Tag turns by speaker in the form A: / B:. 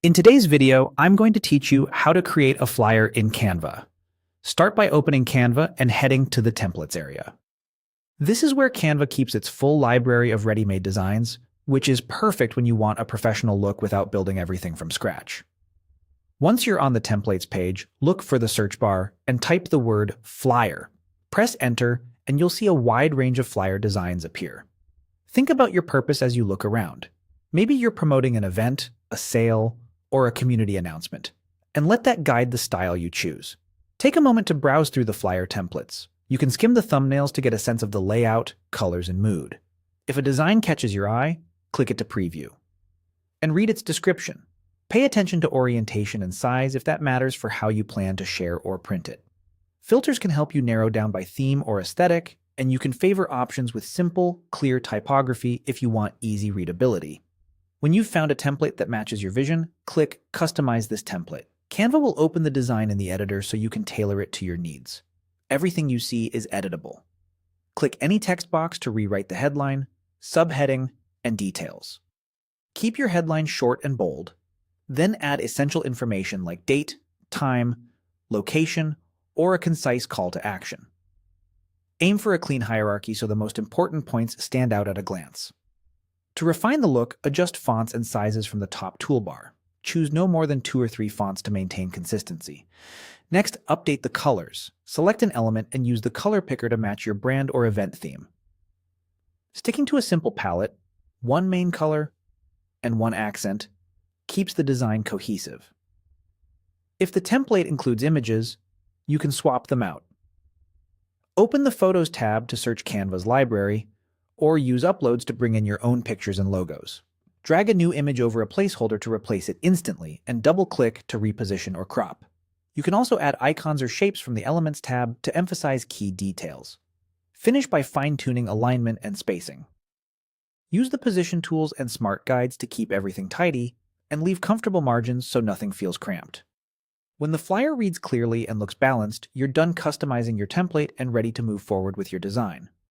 A: In today's video, I'm going to teach you how to create a flyer in Canva. Start by opening Canva and heading to the Templates area. This is where Canva keeps its full library of ready-made designs, which is perfect when you want a professional look without building everything from scratch. Once you're on the Templates page, look for the search bar and type the word flyer. Press enter, and you'll see a wide range of flyer designs appear. Think about your purpose as you look around. Maybe you're promoting an event, a sale, or a community announcement, and let that guide the style you choose. Take a moment to browse through the flyer templates. You can skim the thumbnails to get a sense of the layout, colors, and mood. If a design catches your eye, click it to preview. And read its description. Pay attention to orientation and size if that matters for how you plan to share or print it. Filters can help you narrow down by theme or aesthetic, and you can favor options with simple, clear typography if you want easy readability. When you've found a template that matches your vision, click Customize this template. Canva will open the design in the editor so you can tailor it to your needs. Everything you see is editable. Click any text box to rewrite the headline, subheading, and details. Keep your headline short and bold, then add essential information like date, time, location, or a concise call to action. Aim for a clean hierarchy so the most important points stand out at a glance. To refine the look, adjust fonts and sizes from the top toolbar. Choose no more than 2 or 3 fonts to maintain consistency. Next, update the colors. Select an element and use the color picker to match your brand or event theme. Sticking to a simple palette, one main color, and one accent, keeps the design cohesive. If the template includes images, you can swap them out. Open the Photos tab to search Canva's library, or use Uploads to bring in your own pictures and logos. Drag a new image over a placeholder to replace it instantly, and double-click to reposition or crop. You can also add icons or shapes from the Elements tab to emphasize key details. Finish by fine-tuning alignment and spacing. Use the position tools and smart guides to keep everything tidy, and leave comfortable margins so nothing feels cramped. When the flyer reads clearly and looks balanced, you're done customizing your template and ready to move forward with your design.